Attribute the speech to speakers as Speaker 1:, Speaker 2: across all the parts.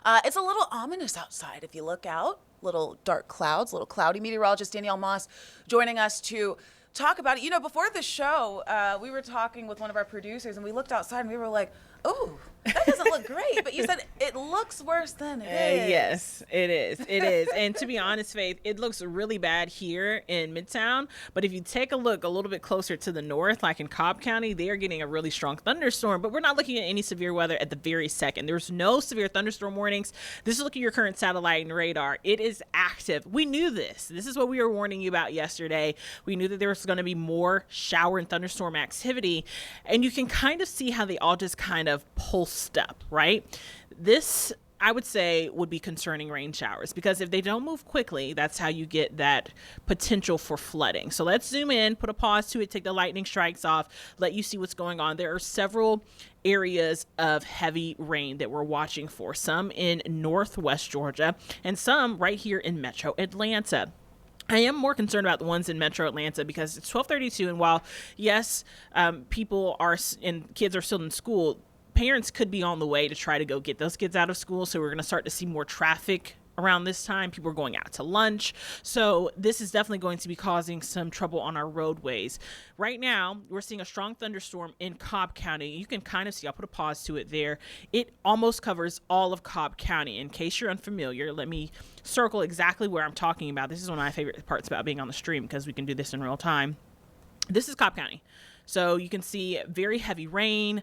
Speaker 1: It's a little ominous outside if you look out. Little dark clouds, little cloudy. Meteorologist Danielle Moss joining us to talk about it. Before the show, we were talking with one of our producers and we looked outside and we were like, oh, that doesn't look great. But you said it looks worse than it is.
Speaker 2: Yes, it is. It is. And to be honest, Faith, it looks really bad here in Midtown. But if you take a look a little bit closer to the north, like in Cobb County, they are getting a really strong thunderstorm. But we're not looking at any severe weather at the very second. There's no severe thunderstorm warnings. This is looking at your current satellite and radar. It is active. We knew this. This is what we were warning you about yesterday. We knew that there was going to be more shower and thunderstorm activity. And you can kind of see how they all just kind of pulsed up, right? This, I would say, would be concerning rain showers, because if they don't move quickly, that's how you get that potential for flooding. So let's zoom in, put a pause to it, take the lightning strikes off, let you see what's going on. There are several areas of heavy rain that we're watching for, some in northwest Georgia and some right here in metro Atlanta. I am more concerned about the ones in metro Atlanta because it's 12:32, and while yes, people are and kids are still in school, parents could be on the way to try to go get those kids out of school. So we're going to start to see more traffic around this time. People are going out to lunch. So this is definitely going to be causing some trouble on our roadways. Right now, we're seeing a strong thunderstorm in Cobb County. You can kind of see, I'll put a pause to it there. It almost covers all of Cobb County. In case you're unfamiliar, let me circle exactly where I'm talking about. This is one of my favorite parts about being on the stream because we can do this in real time. This is Cobb County. So you can see very heavy rain,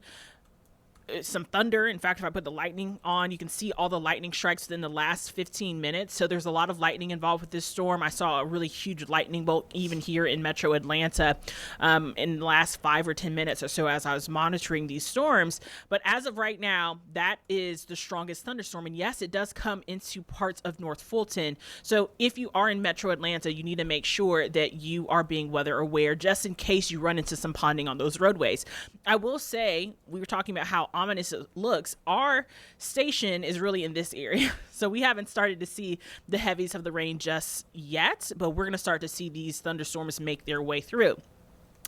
Speaker 2: some thunder. In fact, if I put the lightning on, you can see all the lightning strikes within the last 15 minutes. So there's a lot of lightning involved with this storm. I saw a really huge lightning bolt even here in metro Atlanta in the last 5 or 10 minutes or so as I was monitoring these storms. But as of right now, that is the strongest thunderstorm. And yes, it does come into parts of North Fulton. So if you are in metro Atlanta, you need to make sure that you are being weather aware just in case you run into some ponding on those roadways. I will say, we were talking about how ominous it looks. Our station is really in this area. So we haven't started to see the heavies of the rain just yet, but we're going to start to see these thunderstorms make their way through.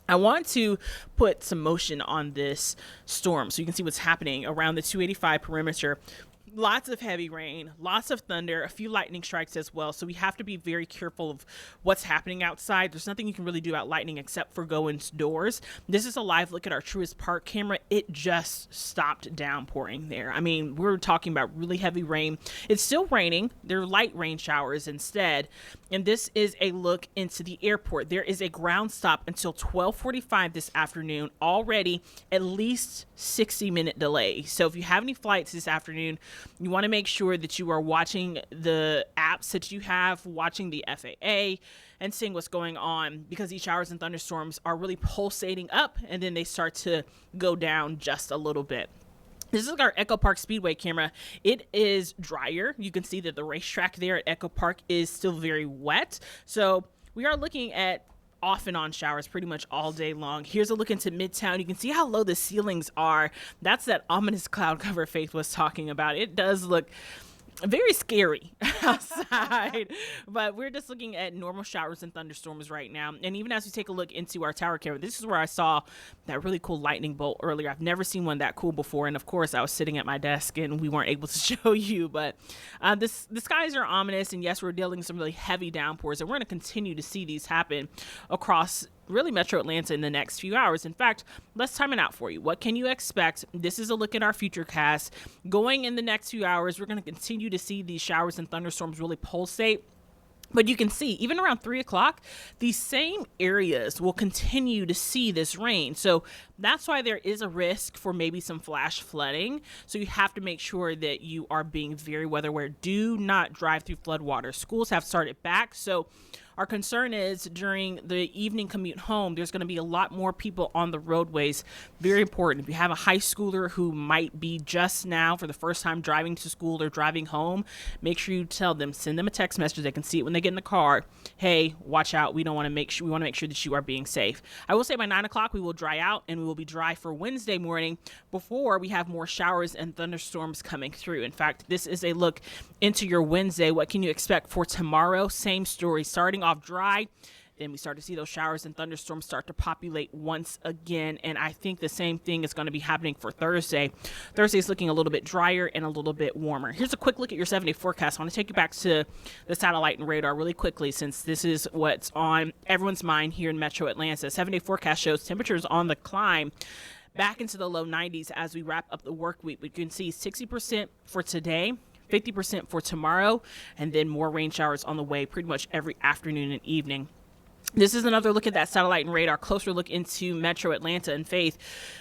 Speaker 2: I want to put some motion on this storm so you can see what's happening around the 285 perimeter. Lots of heavy rain, lots of thunder, a few lightning strikes as well. So we have to be very careful of what's happening outside. There's nothing you can really do about lightning except for go indoors. This is a live look at our Truist Park camera. It just stopped downpouring there. I mean, we're talking about really heavy rain. It's still raining. There are light rain showers instead. And this is a look into the airport. There is a ground stop until 12:45 this afternoon. Already at least 60-minute delay. So if you have any flights this afternoon, you want to make sure that you are watching the apps that you have, watching the FAA, and seeing what's going on, because these showers and thunderstorms are really pulsating up and then they start to go down just a little bit. This is our Echo Park Speedway camera. It is drier. You can see that the racetrack there at Echo Park is still very wet. So we are looking at off and on showers pretty much all day long. Here's a look into Midtown. You can see how low the ceilings are. That's that ominous cloud cover Faith was talking about. It does look very scary outside, but we're just looking at normal showers and thunderstorms right now. And even as we take a look into our tower camera, this is where I saw that really cool lightning bolt earlier. I've never seen one that cool before, and of course I was sitting at my desk and we weren't able to show you, but the skies are ominous, and yes, we're dealing with some really heavy downpours, and we're going to continue to see these happen across really metro Atlanta in the next few hours. In fact, let's time it out for you. What can you expect? This is a look at our Futurecast. Going in the next few hours, we're going to continue to see these showers and thunderstorms really pulsate. But you can see, even around 3 o'clock, these same areas will continue to see this rain. So that's why there is a risk for maybe some flash flooding. So you have to make sure that you are being very weather aware. Do not drive through floodwaters. Schools have started back. So our concern is during the evening commute home, there's going to be a lot more people on the roadways. Very important. If you have a high schooler who might be just now for the first time driving to school or driving home, make sure you tell them, send them a text message. They can see it when they get in the car. Hey, watch out. We want to make sure that you are being safe. I will say by 9 o'clock, we will dry out and we will be dry for Wednesday morning before we have more showers and thunderstorms coming through. In fact, this is a look into your Wednesday. What can you expect for tomorrow? Same story. Starting off dry, Then we start to see those showers and thunderstorms start to populate once again. And I think the same thing is going to be happening for Thursday. Thursday is looking a little bit drier and a little bit warmer. Here's a quick look at your 7-day forecast. I want to take you back to the satellite and radar really quickly, since this is what's on everyone's mind here in Metro Atlanta. 7-day forecast shows temperatures on the climb back into the low 90s as we wrap up the work week. We can see 60% for today, 50% for tomorrow, and then more rain showers on the way pretty much every afternoon and evening. This is another look at that satellite and radar, closer look into Metro Atlanta. And Faith,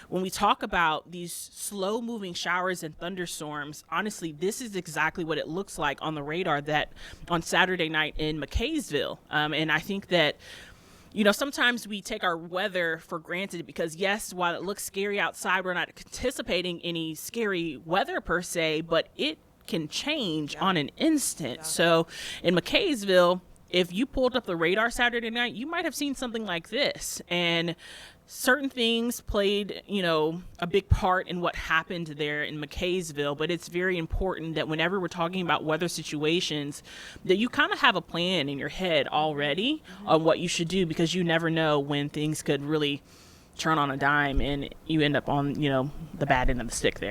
Speaker 2: when we talk about these slow moving showers and thunderstorms, honestly, this is exactly what it looks like on the radar that on Saturday night in McKaysville. And I think that, you know, sometimes we take our weather for granted because, yes, while it looks scary outside, we're not anticipating any scary weather per se, but it can change on an instant. Yeah. So in McKaysville, if you pulled up the radar Saturday night, you might have seen something like this. And certain things played, you know, a big part in what happened there in McKaysville. But it's very important that whenever we're talking about weather situations, that you kind of have a plan in your head already on what you should do, because you never know when things could really turn on a dime and you end up on, you know, the bad end of the stick there.